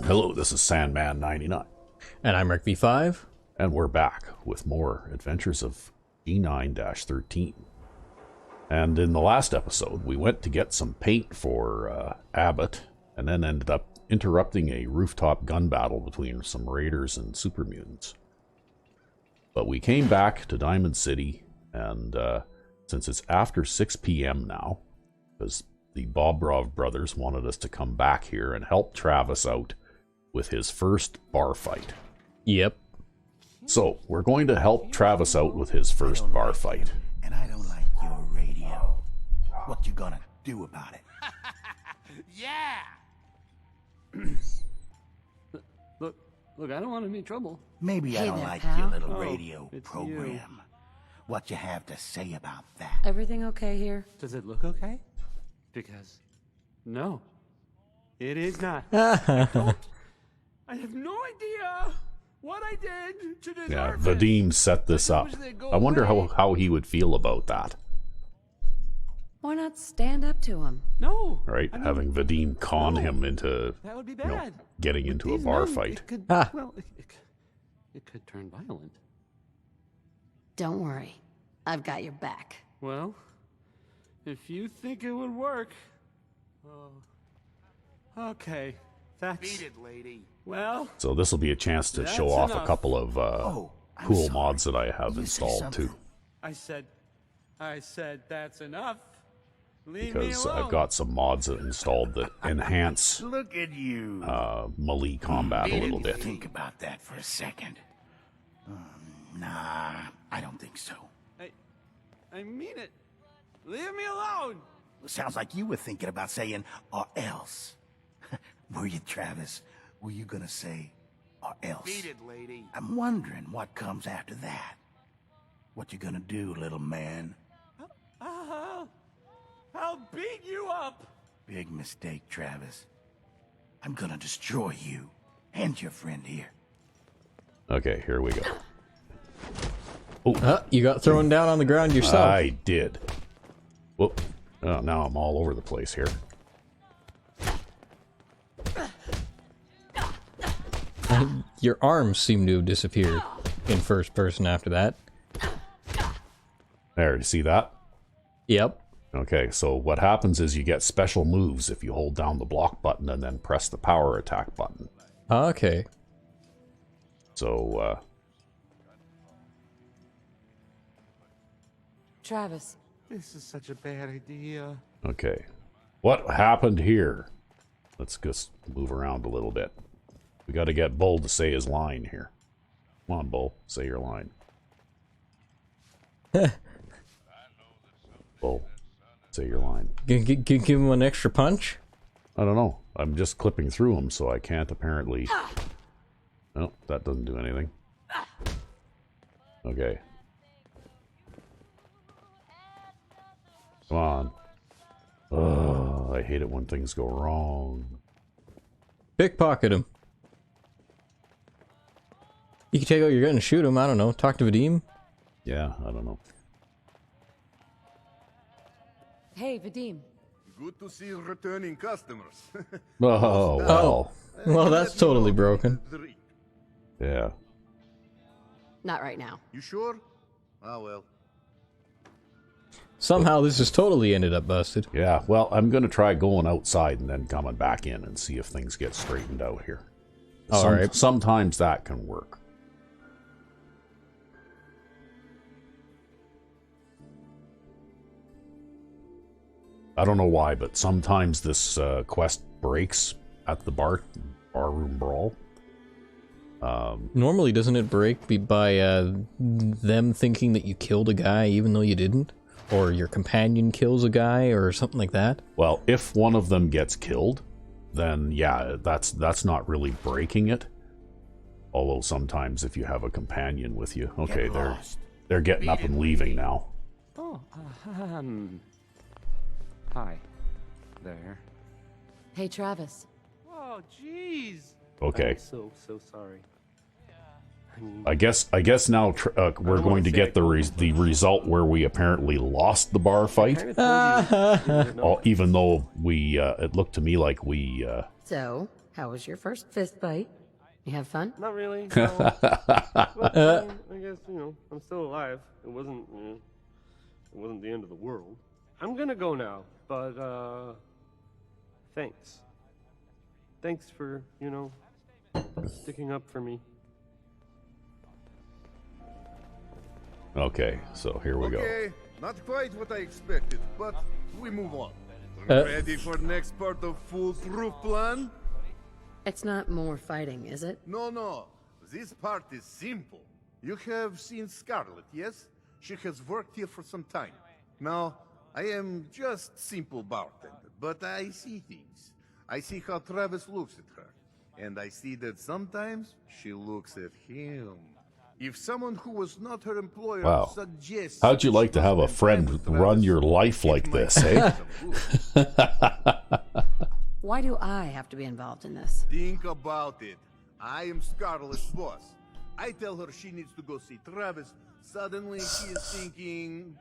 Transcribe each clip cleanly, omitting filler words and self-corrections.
Hello, this is Sandman 99. And I'm Rick V5. And we're back with more adventures of E9-13. And in the last episode, we went to get some paint for Abbott, and then ended up interrupting a rooftop gun battle between some raiders and super mutants. But we came back to Diamond City, and since it's after 6 p.m. now, because the Bobrov brothers wanted us to come back here and help Travis out with his first bar fight. Yep. So, we're going to help Travis out with his first bar fight. And I don't like your radio. What you gonna do about it? Yeah! Look, I don't want any trouble. Maybe I Hey don't there, like pal. your little Oh, radio it's program. you. What you have to say about that? Everything okay here? Does it look okay? Because, no, it is not. I have no idea what I did to deserve Yeah, it. Vadim set this up. I wonder how he would feel about that, Why not stand up to him? No. right? I mean, Having Vadim con no. him into that would be you know, bad. getting With into a these bar men, fight. It could, Ah. well, it could turn violent. Don't worry. I've got your back. Well, if you think it would work, okay, that's. Beat it, lady. Well, So this will be a chance to That's show off a enough. couple of Oh, I'm cool sorry. mods that I have Did you say installed something? too. I said that's enough. Leave me Because alone. I've got some mods installed that enhance Look at you. melee combat a little bit. Think about that for a second. Nah, I don't think so. I mean it. Leave me alone. Sounds like you were thinking about saying "or else." Were you, Travis? Were you gonna say "or else"? Beat it, lady. I'm wondering what comes after that. What you gonna do, little man? I'll beat you up. Big mistake, Travis. I'm gonna destroy you and your friend here. Okay, here we go. You got thrown down on the ground yourself. I did. Whoop. Oh, now I'm all over the place here. Your arms seem to have disappeared in first person after that. There, you see that? Yep. Okay, so what happens is you get special moves if you hold down the block button and then press the power attack button. Okay. So, Travis, This is such a bad idea. okay. What happened here? Let's just move around a little bit. We got to get Bull to say his line here. Come on, Bull, say your line. Bull, say your line. Give him an extra punch? I don't know. I'm just clipping through them, so I can't apparently... No, that doesn't do anything. Okay. Come on. Oh, I hate it when things go wrong. Pickpocket him. You can take out your gun and shoot him. I don't know. Talk to Vadim. Yeah, I don't know. hey, Vadim. Good to see returning customers. Oh, well. Well, that's totally broken. Yeah. Not right now. You sure? Ah, well. Somehow this has totally ended up busted. Yeah, well, I'm going to try going outside and then coming back in and see if things get straightened out here. All right. Sometimes that can work. I don't know why, but sometimes this quest breaks at the barroom brawl. Normally, doesn't it break by them thinking that you killed a guy even though you didn't? Or your companion kills a guy or something like that? Well, if one of them gets killed, then yeah, that's not really breaking it. Although sometimes if you have a companion with you, okay, they're getting up and leaving now. Oh, hi there. Hey, Travis. Oh, jeez. Okay. I'm so sorry. I guess now we're going to get the result where we apparently lost the bar fight. Even though we, it looked to me like we. So, how was your first fist fight? You have fun? Not really. No. Well, I guess I'm still alive. It wasn't the end of the world. I'm gonna go now, but thanks. Thanks for sticking up for me. Okay, so here we go. Okay, not quite what I expected, but we move on. Ready for next part of foolproof plan? It's not more fighting, is it? No. This part is simple. You have seen Scarlet, yes? She has worked here for some time. Now, I am just simple bartender, but I see things. I see how Travis looks at her. And I see that sometimes she looks at him. If someone who was not her employer suggests... How'd you like to have a friend run your life like this, eh? Why do I have to be involved in this? Think about it. I am Scarlett's boss. I tell her she needs to go see Travis. Suddenly she is thinking...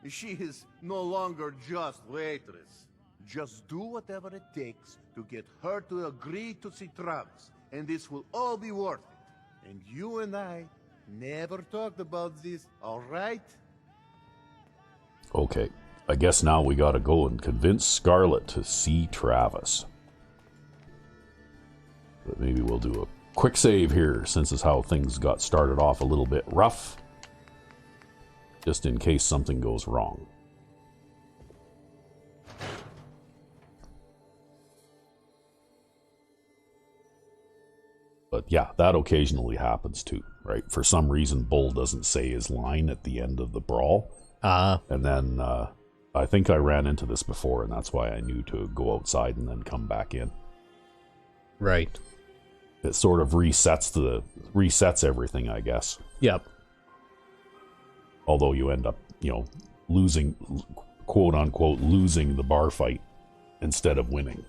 she is no longer just waitress. Just do whatever it takes to get her to agree to see Travis. And this will all be worth it. And you and I never talked about this, all right? Okay, I guess now we gotta go and convince Scarlet to see Travis. But maybe we'll do a quick save here, since it's how things got started off a little bit rough. Just in case something goes wrong. But yeah, that occasionally happens too, right? For some reason, Bull doesn't say his line at the end of the brawl. And then I think I ran into this before, and that's why I knew to go outside and then come back in. Right. It sort of resets everything, I guess. Yep. Although you end up, losing, quote unquote, losing the bar fight instead of winning.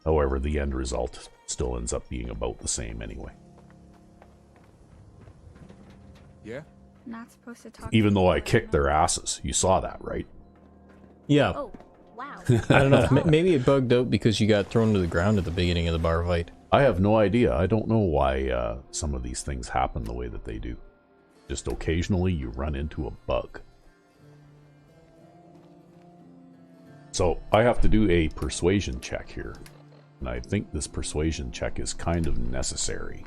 However, the end result still ends up being about the same anyway. Yeah? Not supposed to talk. Even though I kicked their asses. You saw that, right? Yeah. Oh, wow. I don't know. Maybe it bugged out because you got thrown to the ground at the beginning of the bar fight. I have no idea. I don't know why some of these things happen the way that they do. Just occasionally you run into a bug. So I have to do a persuasion check here. And I think this persuasion check is kind of necessary.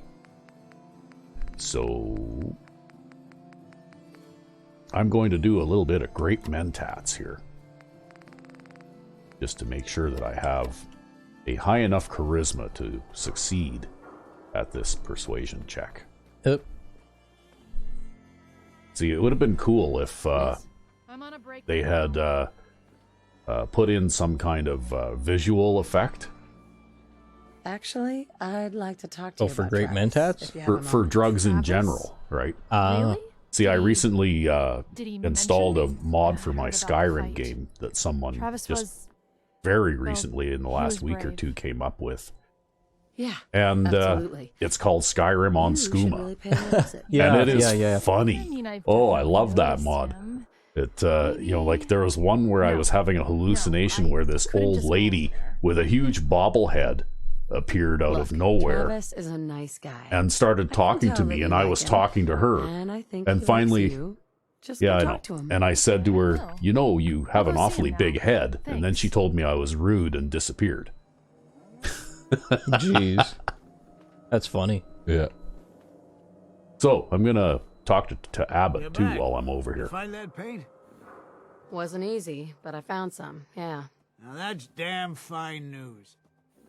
So I'm going to do a little bit of Great Mentats here. Just to make sure that I have a high enough charisma to succeed at this persuasion check. Yep. See, it would have been cool if they had put in some kind of visual effect. Actually, I'd like to talk to you for about Great Travis, Mentats? if you have a For moment. drugs in Travis? general, right? Really? See, I recently Did he installed a mention mod me? for I my heard about the Skyrim fight. game that someone Travis just was very recently in the he last was week or brave. two came up with. Yeah, And absolutely. it's called Skyrim on You should Skooma. really pay notice it. Yeah, And it is yeah. funny. I mean, I've Oh, I definitely love that noticed mod. him. It, like there was one where I was having a hallucination where this couldn't old just go lady there. with a huge bobblehead appeared out of Look, nowhere Travis is a nice guy. and started I can talking to tell me, that and you I like was him, talking to her. And I think And he finally- likes you. Just Yeah, go I talk know. to him. And I said to her, will. you know, you have I'll an go see awfully him now. big head. And then she Thanks. told me I was rude and disappeared. Jeez. That's funny. Yeah. So I'm going to talk to Abbott You're too back. while I'm over You here. find that paint? Wasn't easy, but I found some. Yeah. Now that's damn fine news.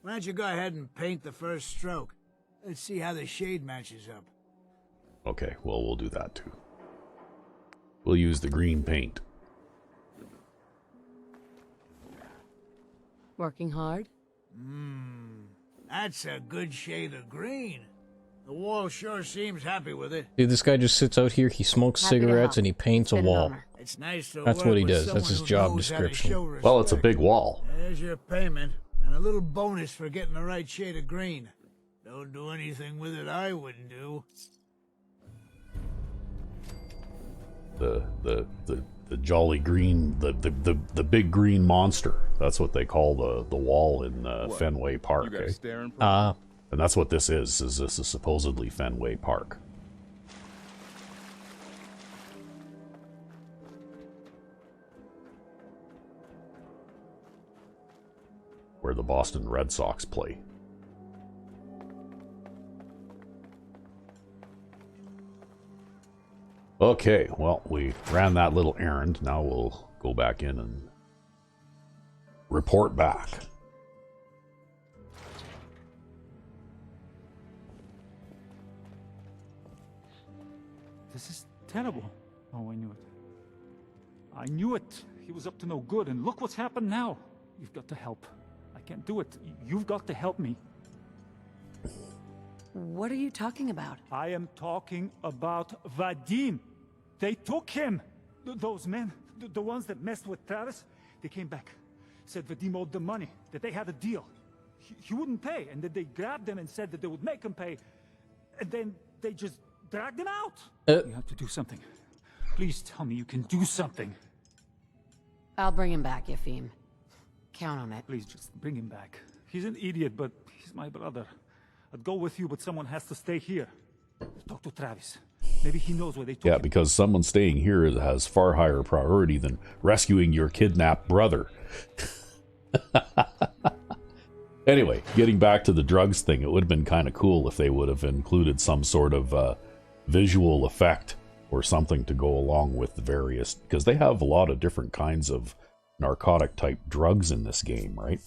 Why don't you go ahead and paint the first stroke? Let's see how the shade matches up. Okay, well, we'll do that too. We'll use the green paint. Working hard? That's a good shade of green. The wall sure seems happy with it. Dude, this guy just sits out here, he smokes Happy to cigarettes, help. and he paints a Been an wall. honor. It's nice to That's work what he with does. That's someone his who job knows how to description. show Well, it's a respect. big wall. There's your payment, and a little bonus for getting the right shade of green. Don't do anything with it I wouldn't do. The jolly green, the big green monster. That's what they call the wall in Fenway Park. You got Eh? a staring And that's what this is this is supposedly Fenway Park. Where the Boston Red Sox play. Okay, well, we ran that little errand. Now we'll go back in and report back. This is terrible. Oh, I knew it. I knew it. He was up to no good, and look what's happened now. You've got to help. I can't do it. You've got to help me. What are you talking about? I am talking about Vadim. They took him. Those men, the ones that messed with Travis, they came back. Said Vadim owed them money, that they had a deal. He wouldn't pay, and that they grabbed him and said that they would make him pay. And then they just dragged him out. You have to do something. Please tell me you can do something. I'll bring him back, Yefim. Count on it. Please just bring him back. He's an idiot, but he's my brother. I'd go with you, but someone has to stay here. Talk to Travis. Maybe he knows where they took him. Because someone staying here has far higher priority than rescuing your kidnapped brother. Anyway, getting back to the drugs thing, it would have been kind of cool if they would have included some sort of visual effect or something to go along with the various, because they have a lot of different kinds of narcotic type drugs in this game, right?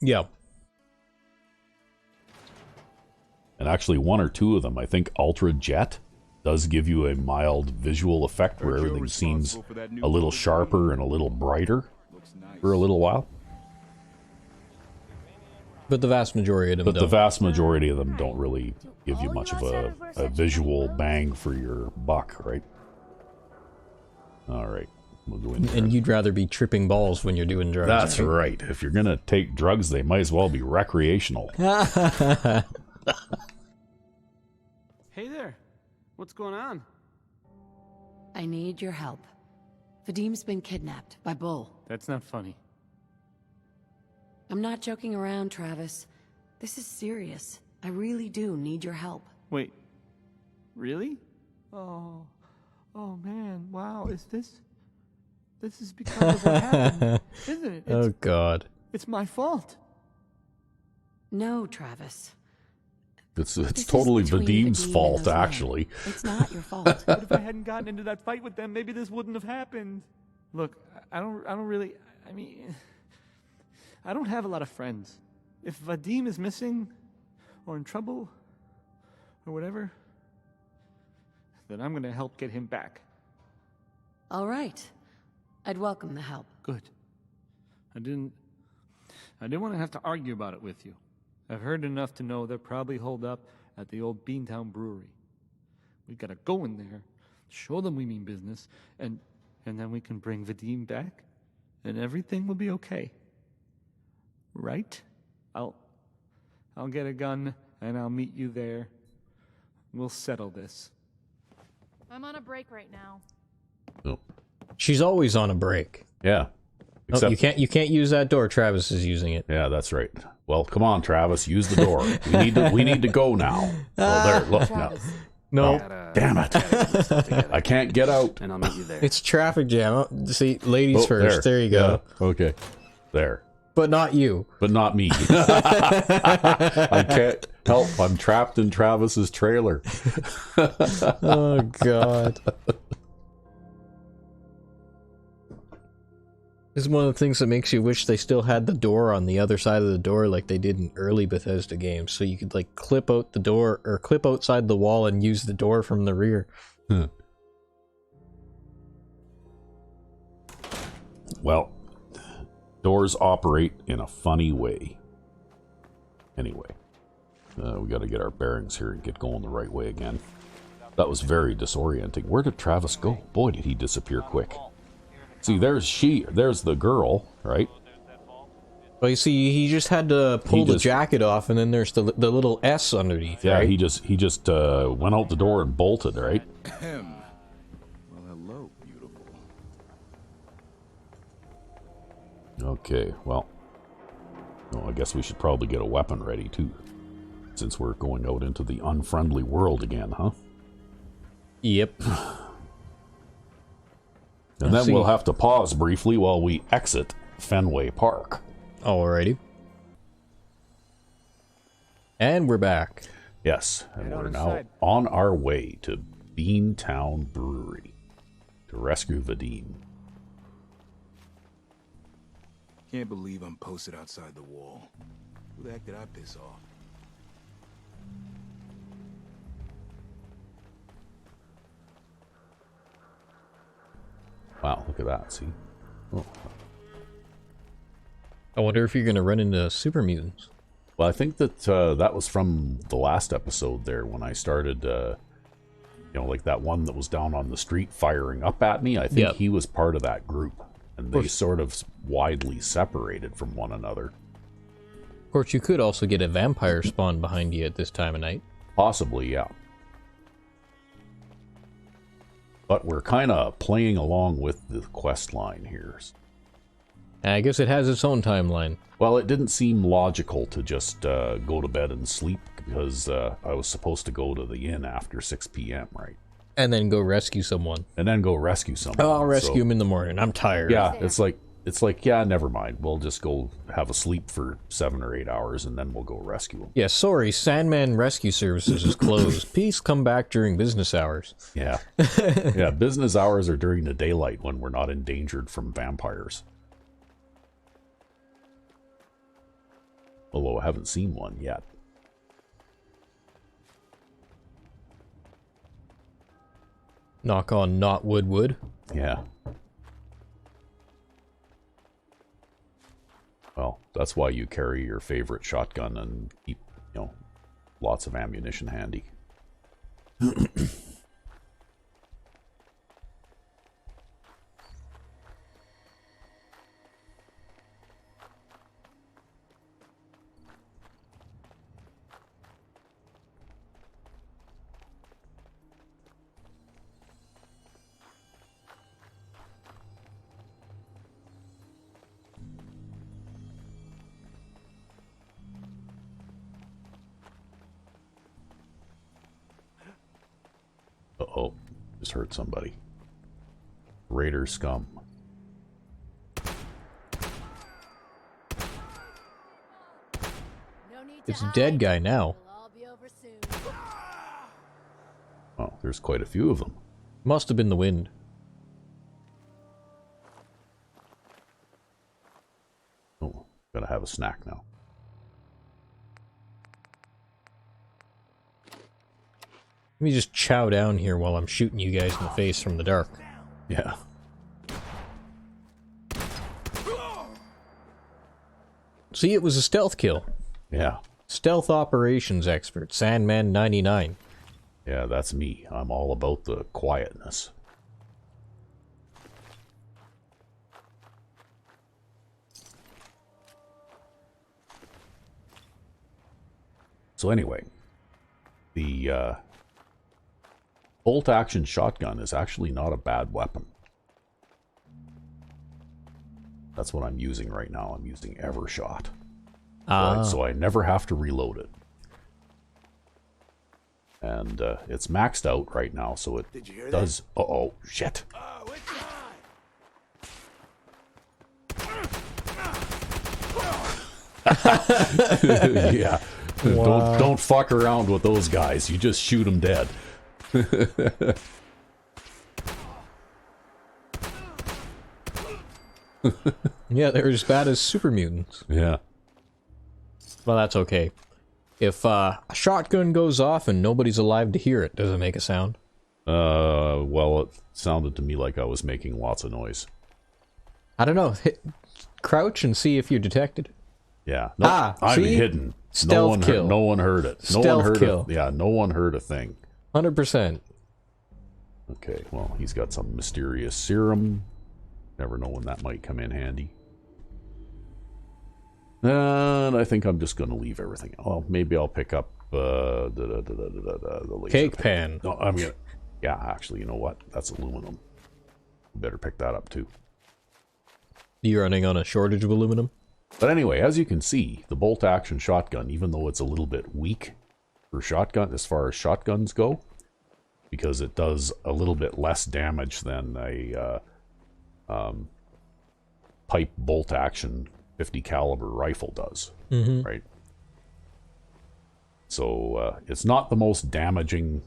Yeah. And actually one or two of them, I think Ultra Jet does give you a mild visual effect where everything seems a little sharper and a little brighter for a little while. But the vast majority of them But the don't. vast majority of them don't really give you much of a visual bang for your buck, right? All right, we'll go in there. And you'd rather be tripping balls when you're doing drugs. That's right. If you're gonna take drugs, they might as well be recreational. Hey there. What's going on? I need your help. Vadim's been kidnapped by Bull. That's not funny. I'm not joking around, Travis. This is serious. I really do need your help. Wait. Really? Oh man. Wow. This is because of what happened, isn't it? Oh, God. It's my fault. No, Travis. It's This is totally between Vadim's Vadim and fault, those men. actually. It's not your fault. But if I hadn't gotten into that fight with them, maybe this wouldn't have happened. Look, I don't really, I mean, I don't have a lot of friends. If Vadim is missing, or in trouble, or whatever, then I'm gonna help get him back. All right. I'd welcome the help. Good. I didn't want to have to argue about it with you. I've heard enough to know they're probably holed up at the old Beantown Brewery. We gotta go in there, show them we mean business, and then we can bring Vadim back, and everything will be okay. Right? I'll get a gun, and I'll meet you there. We'll settle this. I'm on a break right now. Oh. She's always on a break. Yeah. Oh, you can't use that door. Travis is using it. Yeah, that's right. Well, come on, Travis, use the door. We need to go now. Oh, there, look now. No. Oh, damn it. I can't get out. And I'll meet you there. It's traffic jam. Oh, see, ladies first. There you go. Yeah, okay. There. But not you. But not me. I can't help. I'm trapped in Travis's trailer. Oh, God. This is one of the things that makes you wish they still had the door on the other side of the door like they did in early Bethesda games, so you could like clip out the door or clip outside the wall and use the door from the rear. Well, doors operate in a funny way. Anyway, we got to get our bearings here and get going the right way again. That was very disorienting. Where did Travis go? Boy, did he disappear quick. See, there's the girl, right? Well, you see, he just had to pull the just- jacket off, and then there's the little S underneath, Yeah, right? he just went out the door and bolted, right? Ahem. Well, hello, beautiful. Okay, well, I guess we should probably get a weapon ready too, since we're going out into the unfriendly world again, huh? Yep. And then See. we'll have to pause briefly while we exit Fenway Park. Alrighty. And we're back. Yes, and Head on we're now inside. on our way to Beantown Brewery to rescue Vadim. Can't believe I'm posted outside the wall. Who the heck did I piss off? Wow, look at that, see? Oh. I wonder if you're going to run into super mutants. Well, I think that that was from the last episode there when I started, like that one that was down on the street firing up at me. I think Yep. he was part of that group, and they course. sort of widely separated from one another. Of course, you could also get a vampire spawn behind you at this time of night. Possibly, yeah. But we're kind of playing along with the quest line here. And I guess it has its own timeline. Well, it didn't seem logical to just go to bed and sleep because I was supposed to go to the inn after 6 p.m., right? And then go rescue someone. And then go rescue someone. Oh, I'll rescue So, him in the morning. I'm tired. Yeah, it's like, yeah, never mind. We'll just go have a sleep for 7 or 8 hours and then we'll go rescue him. Yeah, sorry, Sandman Rescue Services is closed. Please come back during business hours. Yeah. Yeah, business hours are during the daylight when we're not endangered from vampires. Although I haven't seen one yet. Knock on not wood. Yeah. Well, that's why you carry your favorite shotgun and keep, lots of ammunition handy. Uh-oh, just hurt somebody. Raider scum. It's a dead guy now. Oh, there's quite a few of them. Must have been the wind. Oh, gotta have a snack now. Let me just chow down here while I'm shooting you guys in the face from the dark. Yeah. See, it was a stealth kill. Yeah. Stealth operations expert, Sandman 99. Yeah, that's me. I'm all about the quietness. So anyway, the bolt-action shotgun is actually not a bad weapon. That's what I'm using right now. I'm using Evershot. So I never have to reload it. And it's maxed out right now, so it does... Uh-oh, shit. Yeah. Wow. Don't fuck around with those guys. You just shoot them dead. Yeah, they're as bad as super mutants. Yeah. Well, that's okay. If a shotgun goes off and nobody's alive to hear it, does it make a sound? Well, it sounded to me like I was making lots of noise. I don't know. Crouch and see if you're detected. Yeah. No, I'm see? hidden. Stealth kill. No one heard it. No Stealth one heard kill. no one heard a thing. 100%. Okay, well, he's got some mysterious serum. Never know when that might come in handy. And I think I'm just going to leave everything. Well, maybe I'll pick up the laser Cake pan. No, I'm going to... Yeah, actually, you know what? That's aluminum. Better pick that up, too. You running on a shortage of aluminum? But anyway, as you can see, the bolt-action shotgun, even though it's a little bit weak for shotgun, as far as shotguns go, because it does a little bit less damage than a pipe bolt-action 50 caliber rifle does, right? So it's not the most damaging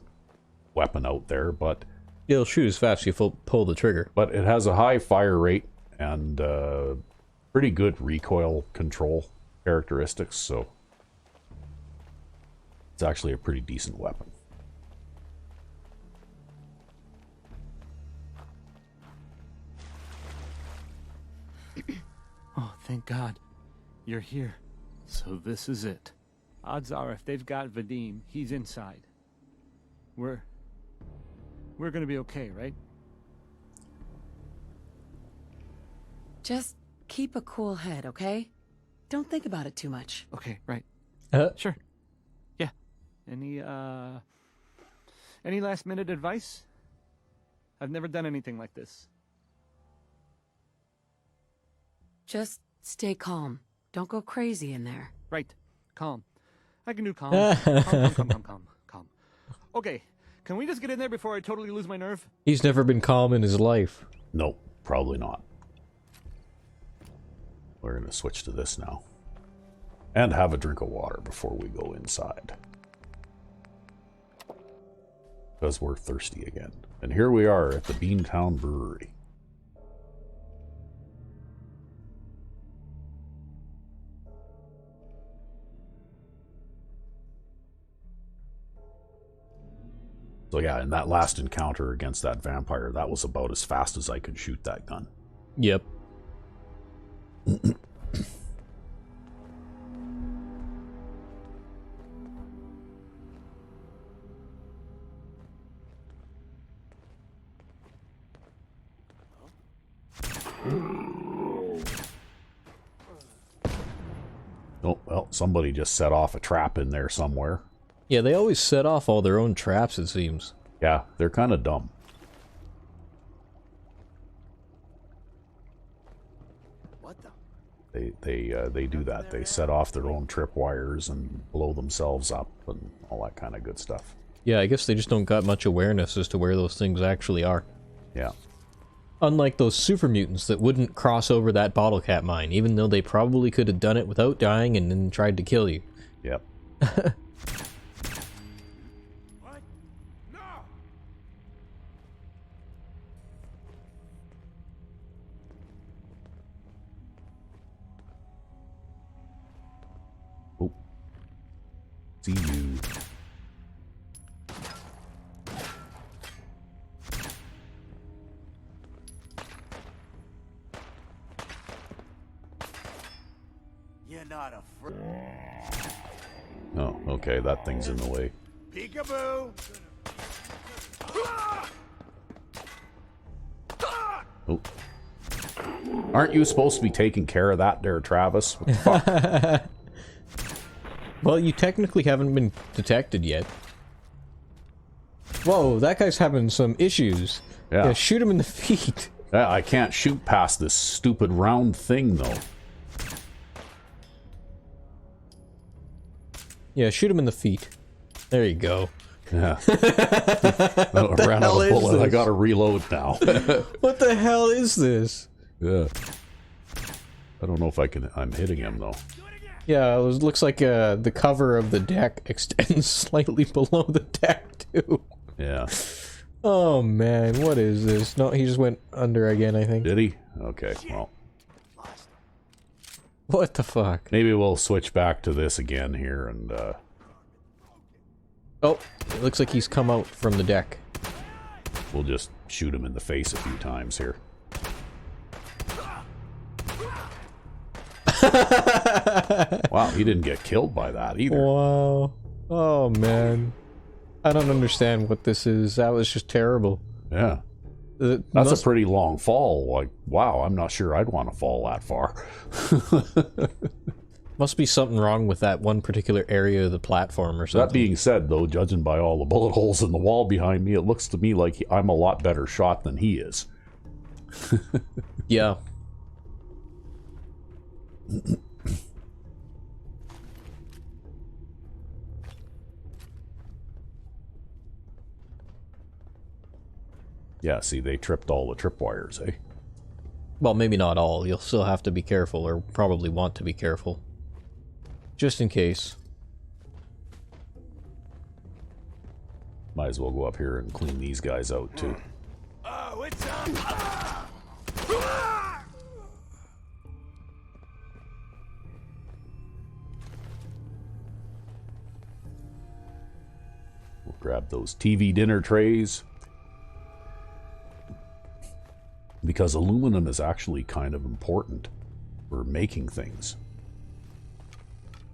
weapon out there, but It'll shoot as fast as you pull the trigger. But it has a high fire rate and pretty good recoil control characteristics, so it's actually a pretty decent weapon. Oh, thank God. You're here. So this is it. Odds are if they've got Vadim, he's inside. We're gonna be okay, right? Just keep a cool head, okay? Don't think about it too much. Okay, right. Sure. Yeah. Any last minute advice? I've never done anything like this. Just stay calm. Don't go crazy in there. Right. Calm. I can do calm. Calm. Okay. Can we just get in there before I totally lose my nerve? He's never been calm in his life. No, probably not. We're going to switch to this now. And have a drink of water before we go inside. Because we're thirsty again. And here we are at the Beantown Brewery. So yeah, in that last encounter against that vampire, that was about as fast as I could shoot that gun. Yep. Oh, well, somebody just set off a trap in there somewhere. Yeah, they always set off all their own traps, it seems. Yeah, they're kind of dumb. What the? They do that. They set off their own tripwires and blow themselves up and all that kind of good stuff. Yeah, I guess they just don't got much awareness as to where those things actually are. Yeah. Unlike those super mutants that wouldn't cross over that bottle cap mine, even though they probably could have done it without dying and then tried to kill you. Yep. Oh. See you. You're not afraid. Oh, okay, that thing's in the way. Peekaboo! Oh. Aren't you supposed to be taking care of that there, Travis? What the fuck? Well, you technically haven't been detected yet. Whoa, that guy's having some issues. Yeah, shoot him in the feet. Yeah, I can't shoot past this stupid round thing, though. Yeah, shoot him in the feet. There you go. Yeah. I ran out of bullet. I gotta reload now. What the hell is this? Yeah. I don't know if I can... I'm hitting him, though. Yeah, it looks like the cover of the deck extends slightly below the deck, too. Yeah. Oh, man, what is this? No, he just went under again, I think. Did he? Okay, well. What the fuck? Maybe we'll switch back to this again here and, Oh, it looks like he's come out from the deck. We'll just shoot him in the face a few times here. Wow, he didn't get killed by that either. Wow. Oh, man. I don't understand what this is. That was just terrible. Yeah. That's a pretty long fall. Like, wow, I'm not sure I'd want to fall that far. Must be something wrong with that one particular area of the platform or something. That being said, though, judging by all the bullet holes in the wall behind me, it looks to me like I'm a lot better shot than he is. Yeah. Yeah, see, they tripped all the tripwires, eh? Well, maybe not all. You'll still have to be careful, or probably want to be careful. Just in case. Might as well go up here and clean these guys out, too. Oh, it's on! We'll grab those TV dinner trays. Because aluminum is actually kind of important for making things.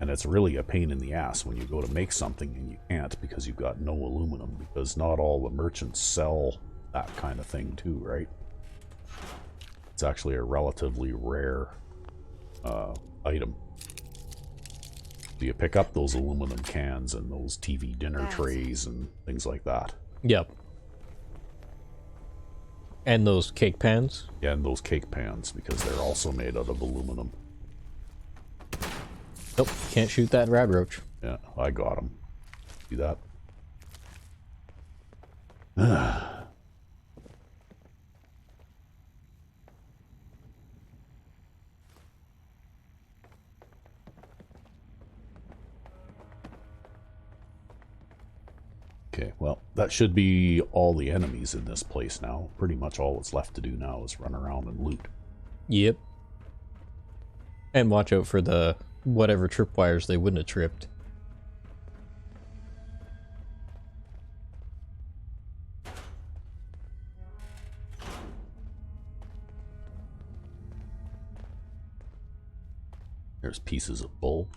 And it's really a pain in the ass when you go to make something and you can't because you've got no aluminum, because not all the merchants sell that kind of thing too, right? It's actually a relatively rare item. Do you pick up those aluminum cans and those TV dinner trays and things like that? Yep. And those cake pans? Yeah, and those cake pans, because they're also made out of aluminum. Nope, can't shoot that rad roach. Yeah, I got him. See that? Okay, well, that should be all the enemies in this place now. Pretty much all that's left to do now is run around and loot. Yep. And watch out for the whatever tripwires they wouldn't have tripped. There's pieces of bull.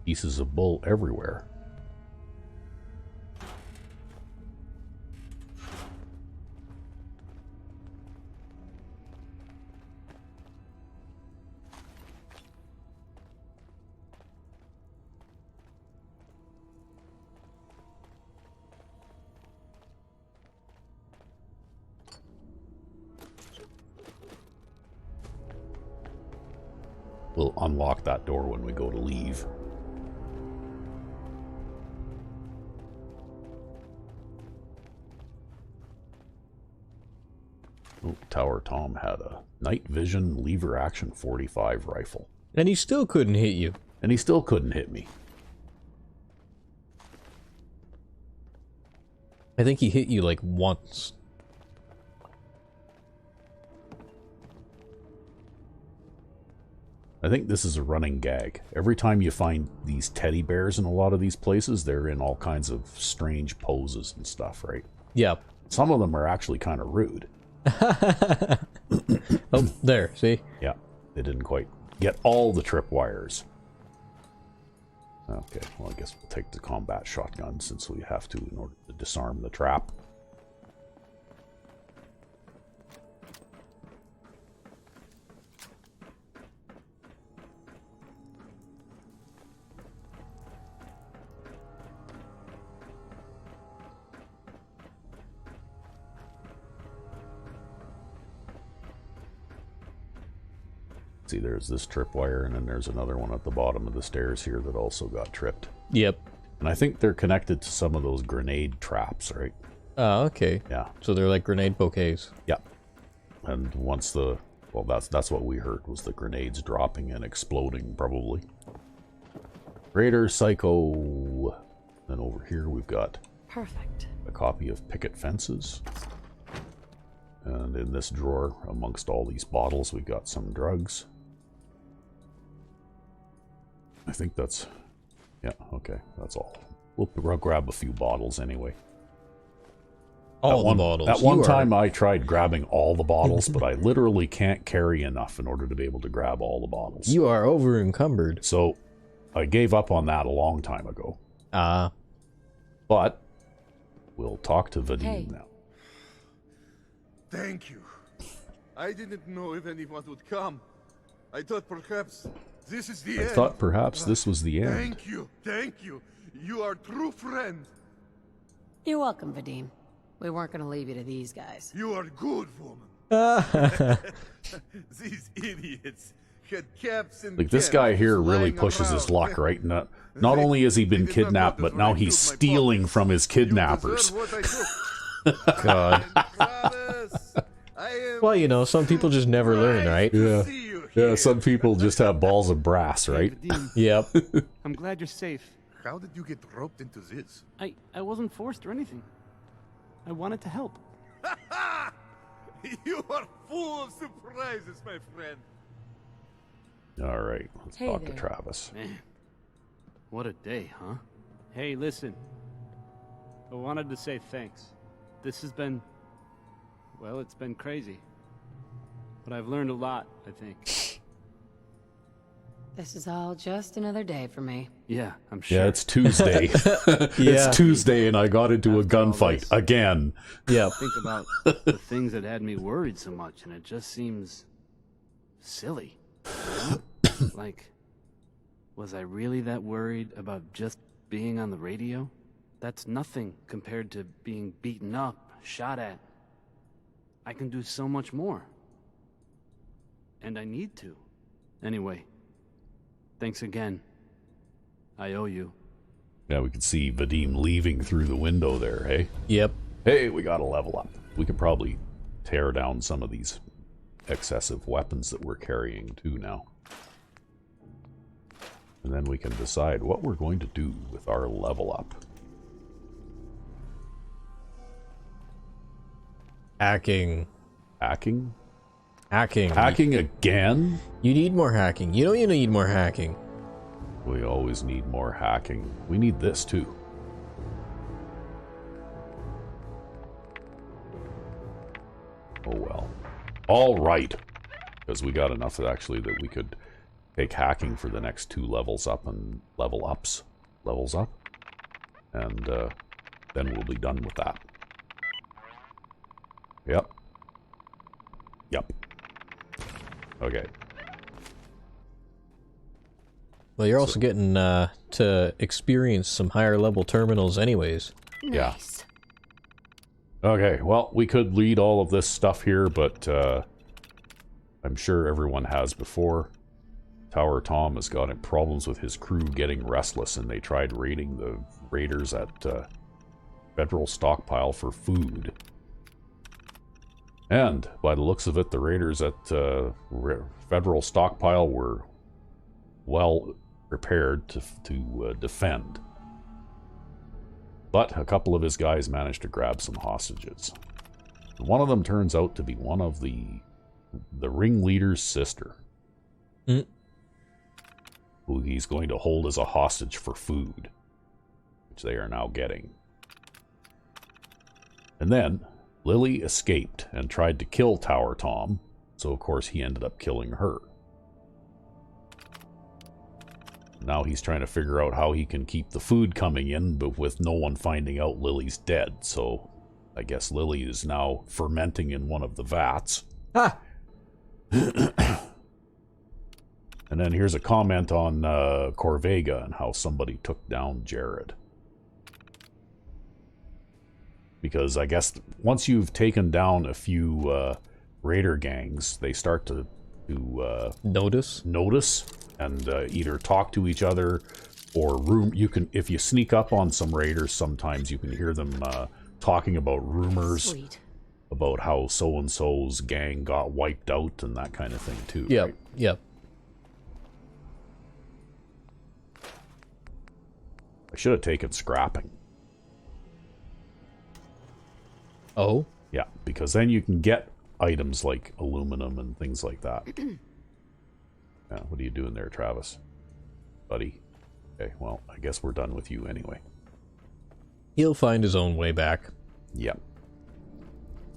Pieces of bull everywhere. We'll unlock that door when we go to leave. Oh, Tower Tom had a night vision lever action 45 rifle. And he still couldn't hit you. And he still couldn't hit me. I think he hit you like once. I think this is a running gag. Every time you find these teddy bears in a lot of these places, they're in all kinds of strange poses and stuff, right? Yeah. Some of them are actually kind of rude. Oh, there, see? Yeah, they didn't quite get all the tripwires. Okay, well, I guess we'll take the combat shotgun since we have to in order to disarm the trap. See, there's this tripwire, and then there's another one at the bottom of the stairs here that also got tripped. Yep. And I think they're connected to some of those grenade traps, right? Oh, okay. Yeah. So they're like grenade bouquets. Yeah. And once the... Well, that's what we heard, was the grenades dropping and exploding, probably. Raider, Psycho... Then over here we've got... Perfect. A copy of Picket Fences. And in this drawer, amongst all these bottles, we've got some drugs. I think that's... Yeah, okay, that's all. We'll grab a few bottles anyway. All the bottles. At one time I tried grabbing all the bottles, but I literally can't carry enough in order to be able to grab all the bottles. You are over encumbered. So I gave up on that a long time ago. Ah. But we'll talk to Vadim now. Thank you. I didn't know if anyone would come. I thought perhaps This is the I end. thought perhaps this was the end. Thank you, thank you. You are true friend. You're welcome, Vadim. We weren't gonna leave you to these guys. You are good, woman. These idiots had caps and Like, this cans guy here really lying pushes his around. luck, right? Not only has he been kidnapped, but now he's stealing from his kidnappers. You deserve what I took. God. Travis, I am Well, you know, some people just never learn, right? Yeah. see you Yeah, here. some people just have balls of brass, right? Vadim, Yep. I'm glad you're safe. How did you get roped into this? I wasn't forced or anything. I wanted to help. You are full of surprises, my friend. All right, let's Hey talk to there. Travis. Man, what a day, huh? Hey, listen. I wanted to say thanks. This has been... well, it's been crazy. But I've learned a lot, I think. This is all just another day for me. Yeah, I'm sure. Yeah, it's Tuesday. Yeah. It's Tuesday, and I got into a After all gunfight this. again. Yep. Think about the things that had me worried so much, and it just seems... silly. you know? Like, was I really that worried about just being on the radio? That's nothing compared to being beaten up, shot at. I can do so much more. And I need to. Anyway, thanks again. I owe you. Yeah, we can see Vadim leaving through the window there, hey? Yep. Hey, we got to level up. We could probably tear down some of these excessive weapons that we're carrying too now. And then we can decide what we're going to do with our level up. Hacking. Hacking? Hacking. Hacking again? You need more hacking. You know you need more hacking. We always need more hacking. We need this too. Oh well. All right. Because we got enough actually that we could take hacking for the next 2 levels up and levels up. And then we'll be done with that. Yep. Yep. Okay. Well, you're also getting to experience some higher level terminals anyways. Yeah. Okay, well, we could read all of this stuff here, but I'm sure everyone has before. Tower Tom has got problems with his crew getting restless, and they tried raiding the raiders at Federal Stockpile for food. And, by the looks of it, the raiders at Federal Stockpile were well prepared to defend. But a couple of his guys managed to grab some hostages. One of them turns out to be one of the ringleader's sister. Mm. Who he's going to hold as a hostage for food. Which they are now getting. And then, Lily escaped and tried to kill Tower Tom. So of course he ended up killing her. Now he's trying to figure out how he can keep the food coming in, but with no one finding out Lily's dead. So I guess Lily is now fermenting in one of the vats. Ah! And then here's a comment on Corvega and how somebody took down Jared. Because I guess once you've taken down a few raider gangs, they start to notice and either talk to each other or if you sneak up on some raiders, sometimes you can hear them talking about rumors. Sweet. About how so-and-so's gang got wiped out and that kind of thing too. Yep, right? yep. I should have taken scrapping. Oh? Yeah, because then you can get items like aluminum and things like that. Yeah, what are you doing there, Travis? Buddy? Okay, well, I guess we're done with you anyway. He'll find his own way back. Yep.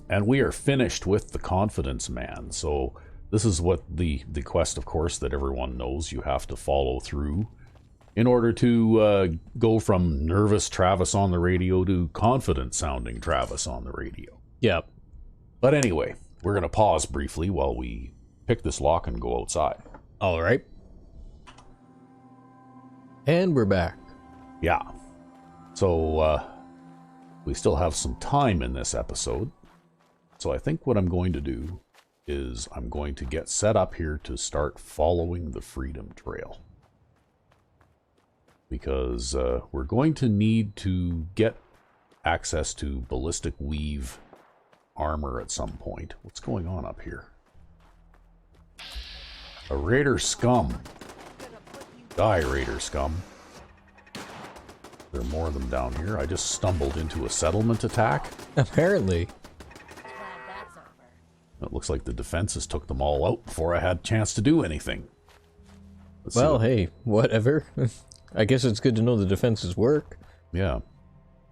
And we are finished with the Confidence Man, so this is what the quest, of course, that everyone knows you have to follow through in order to go from nervous Travis on the radio to confident-sounding Travis on the radio. Yep. But anyway, we're going to pause briefly while we pick this lock and go outside. All right. And we're back. Yeah. So, we still have some time in this episode. So I think what I'm going to do is I'm going to get set up here to start following the Freedom Trail. Because we're going to need to get access to ballistic weave armor at some point. What's going on up here? A Raider scum. Die, Raider scum. There are more of them down here. I just stumbled into a settlement attack. Apparently. It looks like the defenses took them all out before I had a chance to do anything. Well, hey, whatever. I guess it's good to know the defenses work. Yeah.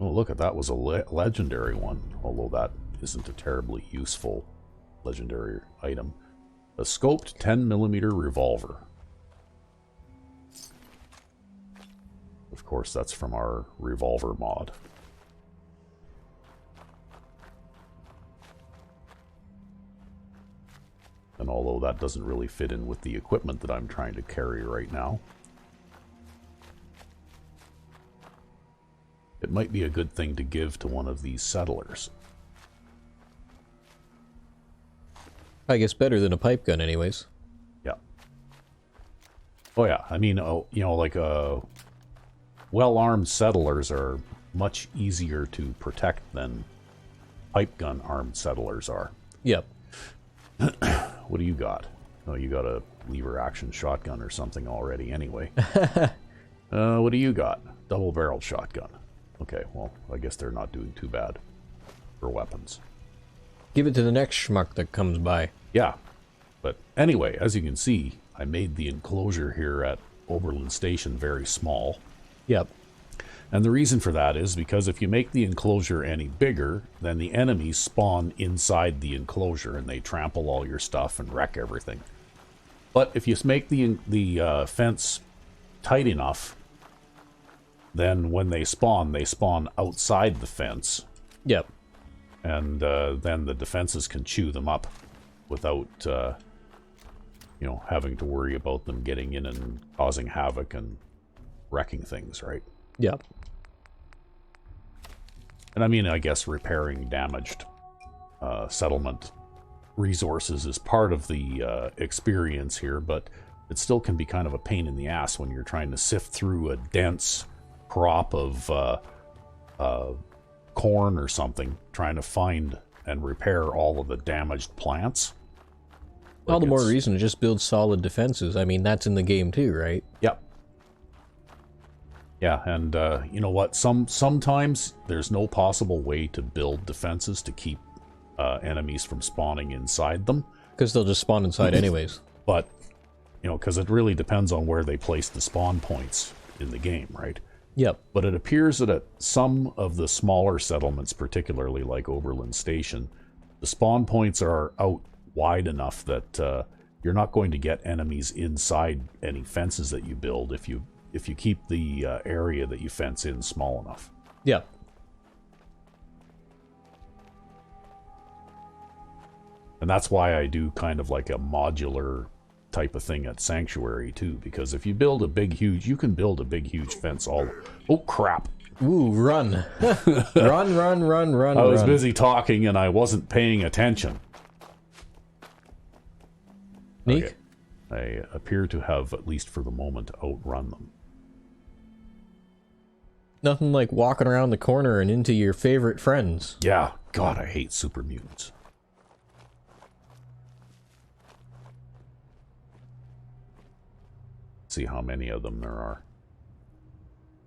Oh, look at that was a legendary one, although that isn't a terribly useful legendary item. A scoped 10mm revolver. Of course, that's from our revolver mod. And although that doesn't really fit in with the equipment that I'm trying to carry right now, it might be a good thing to give to one of these settlers. I guess better than a pipe gun anyways. Yeah. Oh yeah, I mean, you know, like well-armed settlers are much easier to protect than pipe gun armed settlers are. Yep. What do you got? Oh, you got a lever action shotgun or something already anyway. What do you got? Double-barreled shotgun. Okay, well, I guess they're not doing too bad for weapons. Give it to the next schmuck that comes by. Yeah. But anyway, as you can see, I made the enclosure here at Oberlin Station very small. Yep. And the reason for that is because if you make the enclosure any bigger, then the enemies spawn inside the enclosure and they trample all your stuff and wreck everything. But if you make the fence tight enough, then when they spawn outside the fence. Yep. And then the defenses can chew them up without, you know, having to worry about them getting in and causing havoc and wrecking things, right? Yep. And I mean, I guess repairing damaged settlement resources is part of the experience here, but it still can be kind of a pain in the ass when you're trying to sift through a dense crop of corn or something, trying to find and repair all of the damaged plants. All the more reason to just build solid defenses. I mean, that's in the game too, right? Yep. Yeah, and you know what? Sometimes there's no possible way to build defenses to keep enemies from spawning inside them. Because they'll just spawn inside anyways. But, you know, because it really depends on where they place the spawn points in the game, right? Yep. But it appears that at some of the smaller settlements, particularly like Oberlin Station, the spawn points are out wide enough that you're not going to get enemies inside any fences that you build if you keep the area that you fence in small enough. Yeah. And that's why I do kind of like a modular type of thing at Sanctuary too, because if you build a big huge, you can build a big huge fence all. Oh crap! Ooh, run! run! I was busy talking and I wasn't paying attention. Neek? Okay. I appear to have, at least for the moment, outrun them. Nothing like walking around the corner and into your favorite friends. Yeah, God, I hate super mutants. See how many of them there are.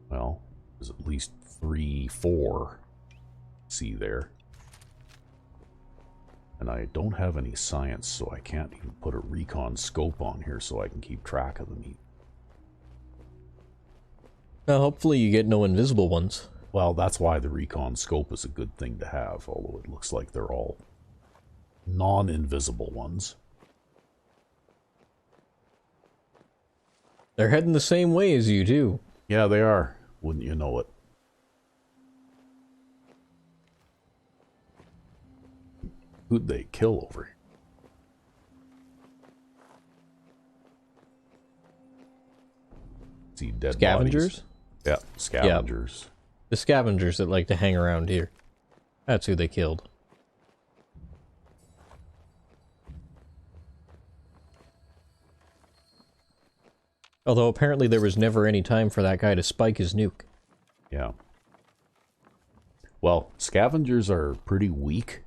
Well, there's at least 3, 4. See there. And I don't have any science, so I can't even put a recon scope on here so I can keep track of them. Well, hopefully you get no invisible ones. Well, that's why the recon scope is a good thing to have, although it looks like they're all non-invisible ones. They're heading the same way as you, too. Yeah, they are. Wouldn't you know it? Who'd they kill over here? See dead Scavengers? bodies. Yeah, scavengers. The scavengers that like to hang around here. That's who they killed. Although apparently there was never any time for that guy to spike his nuke. Yeah. Well, scavengers are pretty weak,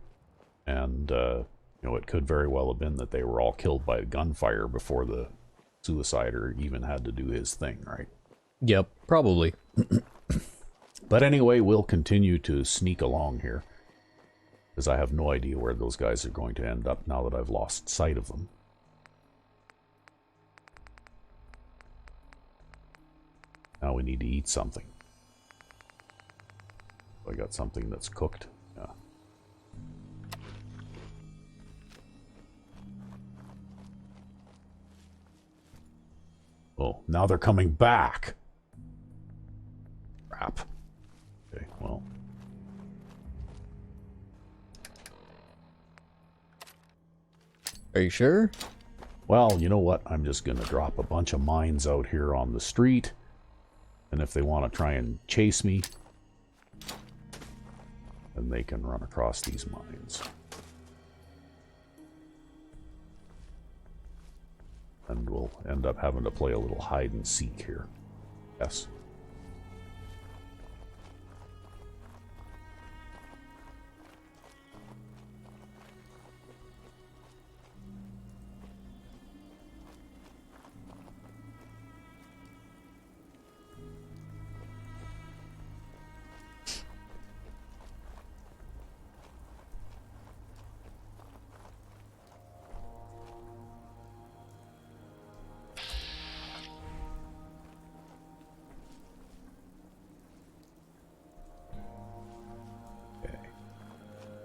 and, you know, it could very well have been that they were all killed by gunfire before the suicider even had to do his thing, right? Yep, probably. But anyway, we'll continue to sneak along here, because I have no idea where those guys are going to end up now that I've lost sight of them. Now we need to eat something. I got something that's cooked. Yeah. Oh, now they're coming back. Crap. Okay, well. Are you sure? Well, you know what? I'm just going to drop a bunch of mines out here on the street. And if they want to try and chase me, then they can run across these mines. And we'll end up having to play a little hide and seek here. Yes.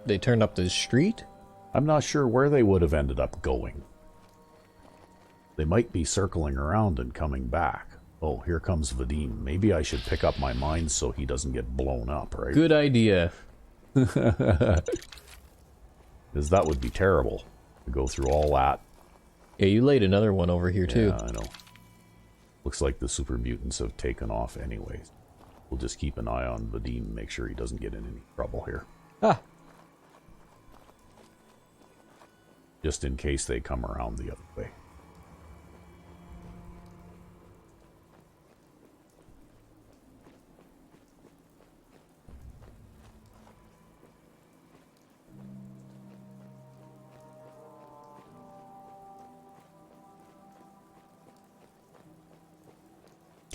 They turned up the street? I'm not sure where they would have ended up going. They might be circling around and coming back. Oh, here comes Vadim. Maybe I should pick up my mines so he doesn't get blown up, right? Good idea. Because that would be terrible to go through all that. Yeah, you laid another one over here too. Yeah, I know. Looks like the super mutants have taken off anyways. We'll just keep an eye on Vadim, make sure he doesn't get in any trouble here. Ah. Just in case they come around the other way.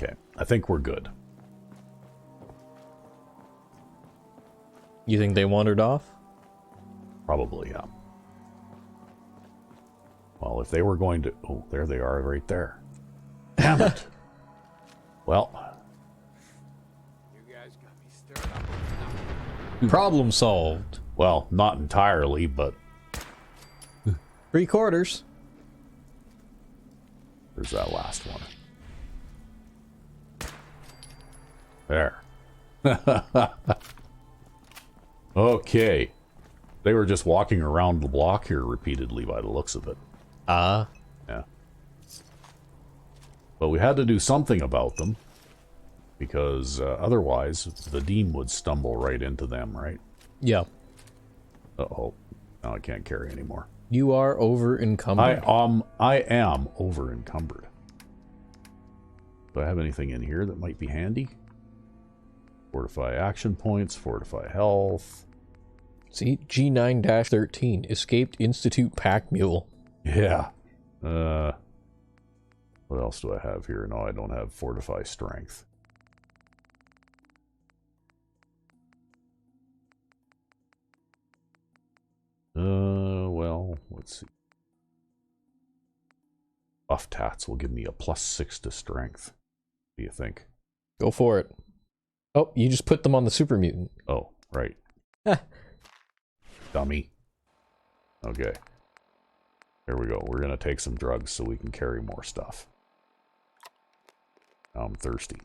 Okay, I think we're good. You think they wandered off? Probably, yeah. Well, if they were going to... Oh, there they are right there. Damn it. Well. You guys got me stirred up. Problem solved. Well, not entirely, but... 3/4. There's that last one. There. Okay. They were just walking around the block here repeatedly by the looks of it. Yeah. But we had to do something about them, because otherwise Vadim would stumble right into them, right? Yeah. Uh-oh. Now I can't carry anymore. You are over encumbered. I am over encumbered. Do I have anything in here that might be handy? Fortify action points, fortify health. See, G9-13, Escaped Institute Pack Mule. Yeah. What else do I have here? No, I don't have fortify strength. Well, let's see. Buff tats will give me a +6 to strength. What do you think? Go for it. Oh, you just put them on the super mutant. Oh, right. Dummy. Okay. Here we go. We're going to take some drugs so we can carry more stuff. Now I'm thirsty.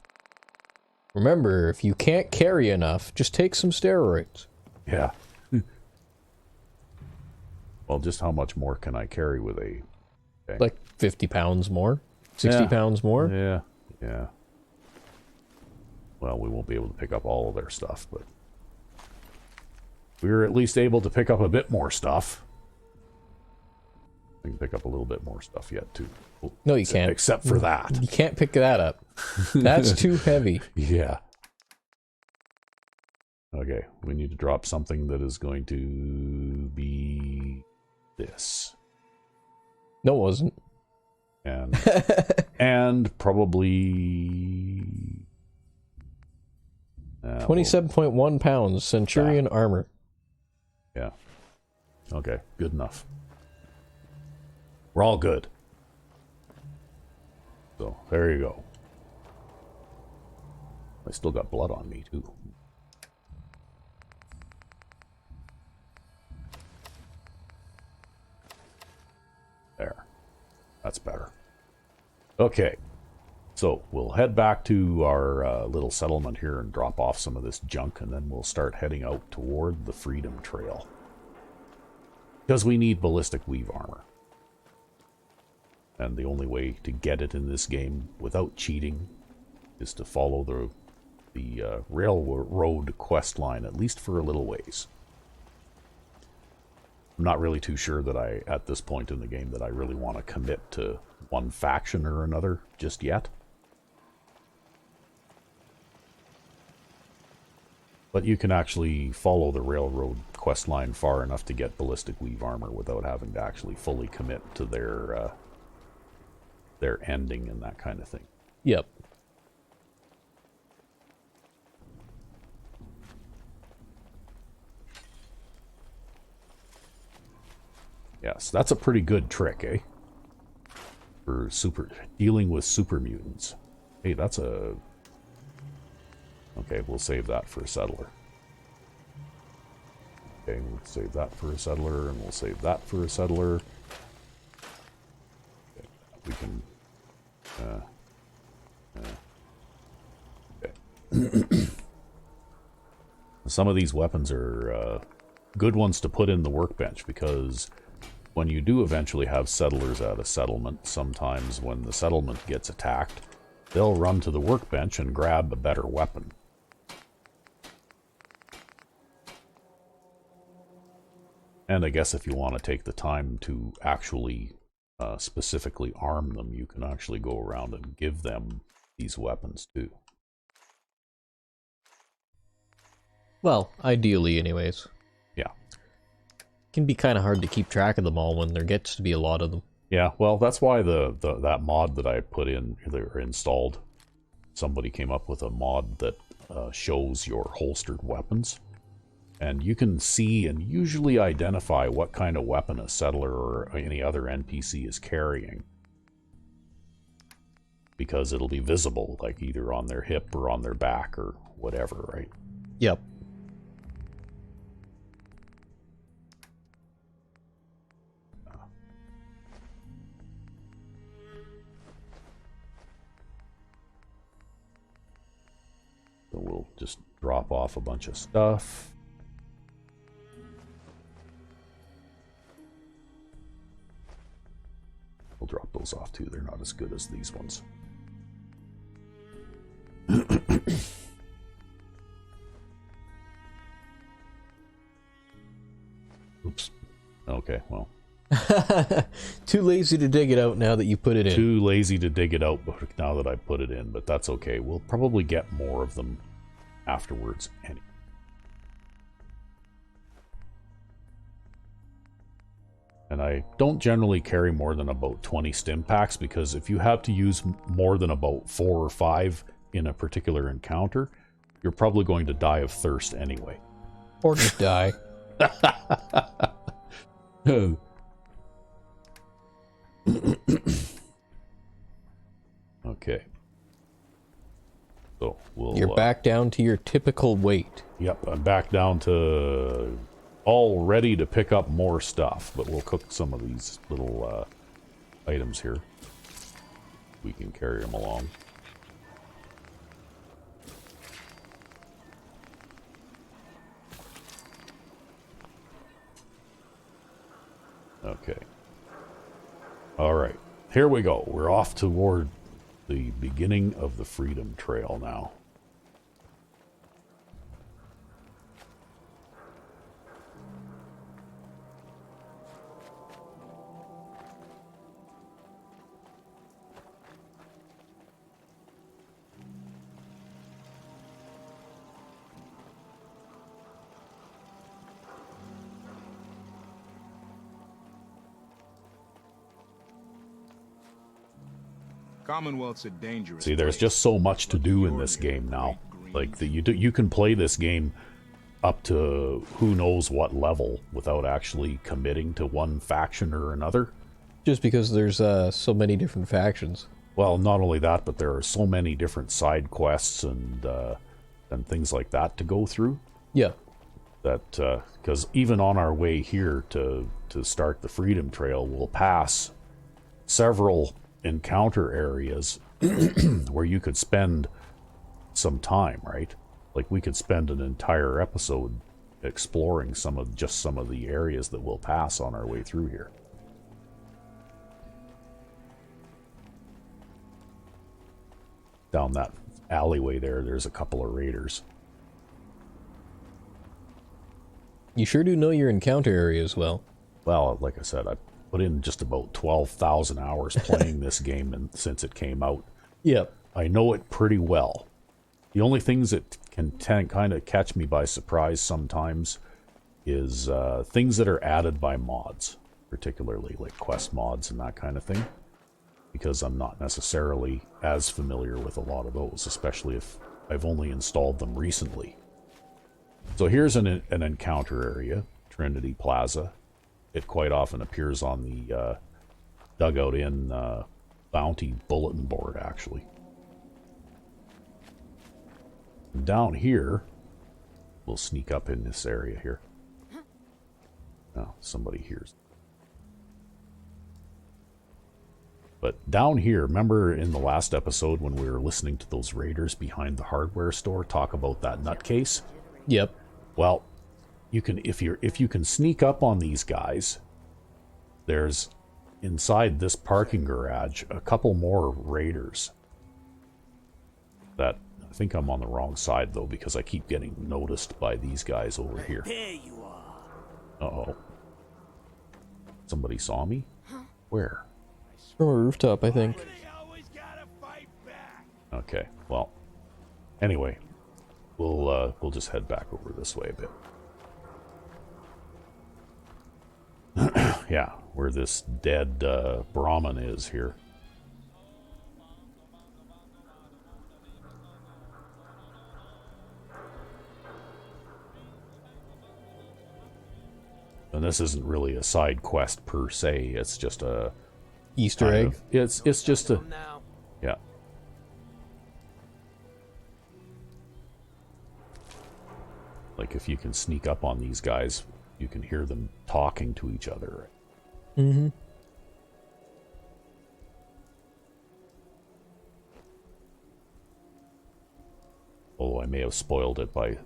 Remember, if you can't carry enough, just take some steroids. Yeah. Well, just how much more can I carry with a... Okay. Like 50 pounds more? 60 pounds more? Yeah, yeah. well, we won't be able to pick up all of their stuff, but we were at least able to pick up a bit more stuff. We can pick up a little bit more stuff yet, too. No, you can't. Except for that. You can't pick that up. That's too heavy. Yeah. Okay, we need to drop something that is going to be this. No, it wasn't. And and probably 27.1 pounds, Centurion armor. Yeah. Okay, good enough. We're all good. So, there you go. I still got blood on me, too. There. That's better. Okay. So, we'll head back to our little settlement here and drop off some of this junk, and then we'll start heading out toward the Freedom Trail. Because we need ballistic weave armor. And the only way to get it in this game without cheating is to follow the railroad quest line, at least for a little ways. I'm not really too sure that at this point in the game, that I really want to commit to one faction or another just yet. But you can actually follow the railroad quest line far enough to get ballistic weave armor without having to actually fully commit to their ending and that kind of thing. Yep. Yes, that's a pretty good trick, eh? For dealing with super mutants. Hey, that's a... Okay, we'll save that for a settler. Okay, we'll save that for a settler, and we'll save that for a settler. Okay, we can... okay. Some of these weapons are good ones to put in the workbench, because when you do eventually have settlers at a settlement, sometimes when the settlement gets attacked, they'll run to the workbench and grab a better weapon. And I guess if you want to take the time to actually specifically arm them, you can actually go around and give them these weapons too. Well, ideally anyways. Yeah. It can be kind of hard to keep track of them all when there gets to be a lot of them. Yeah, well, that's why that mod that I put in, or installed, somebody came up with a mod that shows your holstered weapons. And you can see and usually identify what kind of weapon a settler or any other NPC is carrying. Because it'll be visible, like either on their hip or on their back or whatever, right? Yep. So we'll just drop off a bunch of stuff. We'll drop those off too. They're not as good as these ones. Oops. Okay, well. Too lazy to dig it out now that you put it in. Too lazy to dig it out now that I put it in, but that's okay. We'll probably get more of them afterwards anyway. And I don't generally carry more than about 20 stim packs, because if you have to use more than about 4 or 5 in a particular encounter, you're probably going to die of thirst anyway. Or just die. Okay. So we'll... You're back down to your typical weight. Yep, I'm back down to... all ready to pick up more stuff, but we'll cook some of these little items here. We can carry them along. Okay. All right, here we go. We're off toward the beginning of the Freedom Trail now. Commonwealth's a dangerous See, there's place. just so much to do in this game now. Like, you can play this game up to who knows what level without actually committing to one faction or another. Just because there's so many different factions. Well, not only that, but there are so many different side quests and things like that to go through. Yeah. That, because even on our way here to start the Freedom Trail, we'll pass several encounter areas where you could spend some time, right? Like, we could spend an entire episode exploring some of the areas that we'll pass on our way through here. Down that alleyway there's a couple of raiders. You sure do know your encounter areas well. Well, like I said, I put in just about 12,000 hours playing this game since it came out. Yep. I know it pretty well. The only things that can kind of catch me by surprise sometimes is things that are added by mods, particularly like quest mods and that kind of thing, because I'm not necessarily as familiar with a lot of those, especially if I've only installed them recently. So here's an encounter area, Trinity Plaza. It quite often appears on the Dugout Inn bounty bulletin board, actually. Down here, we'll sneak up in this area here. Oh, somebody hears. But down here, remember in the last episode when we were listening to those raiders behind the hardware store talk about that nutcase? Yep. Well, you can if you can sneak up on these guys, there's inside this parking garage a couple more raiders. That I think I'm on the wrong side though, because I keep getting noticed by these guys over here. There you are. Uh-oh. Somebody saw me? Where? From a rooftop, I think. Okay, well, anyway, we'll just head back over this way a bit. Yeah, where this dead Brahmin is here. And this isn't really a side quest per se, it's just a Easter egg. It's just a yeah. Like if you can sneak up on these guys, you can hear them talking to each other. Mm-hmm. Oh, I may have spoiled it by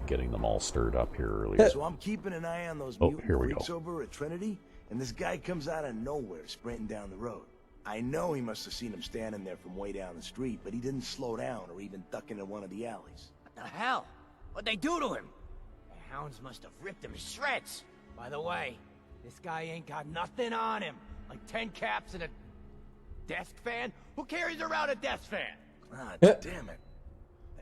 getting them all stirred up here earlier. So I'm keeping an eye on those Oh, mutant here we freaks go. over at Trinity, and this guy comes out of nowhere sprinting down the road. I know he must have seen him standing there from way down the street, but he didn't slow down or even duck into one of the alleys. What the hell? What'd they do to him? The hounds must have ripped him to shreds. By the way, this guy ain't got nothing on him. Like 10 caps and a desk fan? Who carries around a desk fan? Ah, damn it.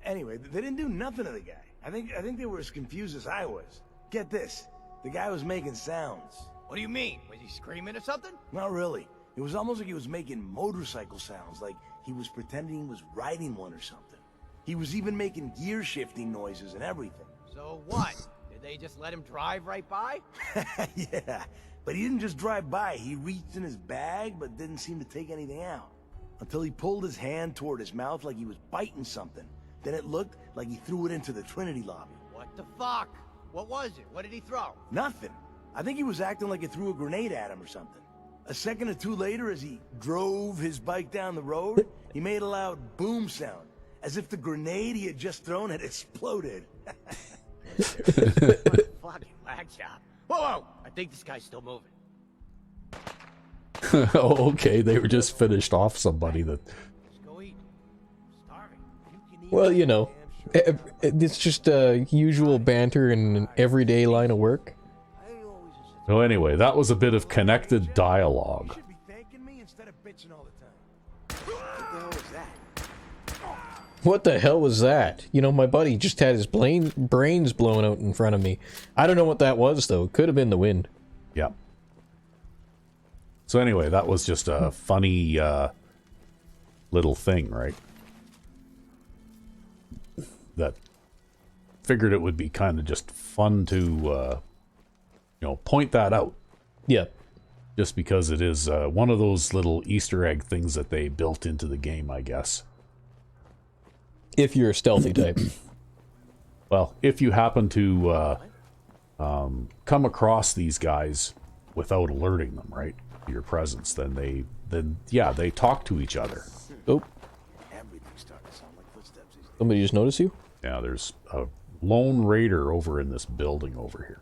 Anyway, they didn't do nothing to the guy. I think they were as confused as I was. Get this. The guy was making sounds. What do you mean? Was he screaming or something? Not really. It was almost like he was making motorcycle sounds, like he was pretending he was riding one or something. He was even making gear shifting noises and everything. So what? Did they just let him drive right by? Yeah, but he didn't just drive by. He reached in his bag, but didn't seem to take anything out. Until he pulled his hand toward his mouth like he was biting something. Then it looked like he threw it into the Trinity lobby. What the fuck? What was it? What did he throw? Nothing. I think he was acting like he threw a grenade at him or something. A second or two later, as he drove his bike down the road, he made a loud boom sound, as if the grenade he had just thrown had exploded. Fucking whack job. Whoa, whoa! I think this guy's still moving. Oh, okay, they were just finished off somebody that... Well, you know, it's just usual banter in an everyday line of work. So anyway, that was a bit of connected dialogue. What the hell was that? You know, my buddy just had his brains blown out in front of me. I don't know what that was, though. It could have been the wind. Yep. So anyway, that was just a funny little thing, right? That figured it would be kind of just fun to, point that out. Yeah. Just because it is one of those little Easter egg things that they built into the game, I guess. If you're a stealthy type. Well, if you happen to come across these guys without alerting them, right, to your presence, then they talk to each other. Oh. Somebody just noticed you? Yeah, there's a lone raider over in this building over here.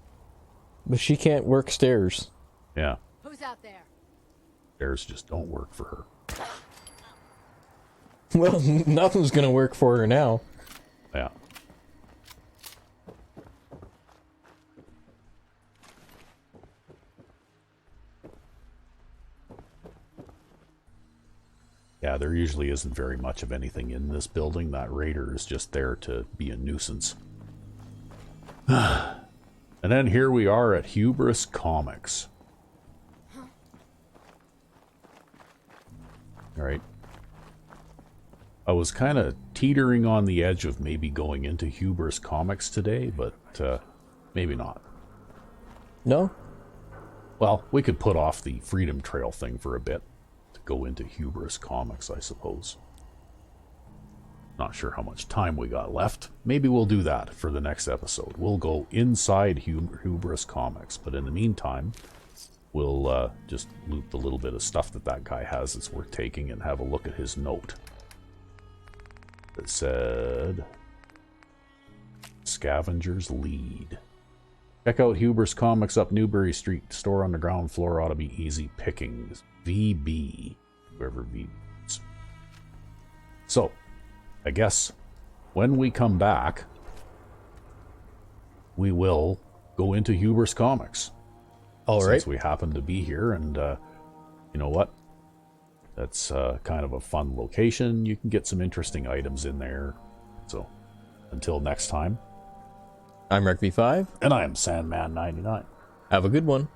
But she can't work stairs. Yeah. Who's out there? Stairs just don't work for her. Well, nothing's gonna work for her now. Yeah. Yeah, there usually isn't very much of anything in this building. That raider is just there to be a nuisance. And then here we are at Hubris Comics. Alright. I was kind of teetering on the edge of maybe going into Hubris Comics today, but maybe not. No? Well, we could put off the Freedom Trail thing for a bit. Go into Hubris Comics, I suppose. Not sure how much time we got left. Maybe we'll do that for the next episode. We'll go inside Hubris Comics, but in the meantime, we'll just loot the little bit of stuff that guy has that's worth taking and have a look at his note. That said, Scavenger's Lead. Check out Hubris Comics up Newbury Street. Store on the ground floor ought to be easy pickings. VB. Whoever V is. So, I guess when we come back, we will go into Hubris Comics. All right. Since we happen to be here, and you know what? That's kind of a fun location. You can get some interesting items in there. So, until next time. I'm RecV5. And I am Sandman99. Have a good one.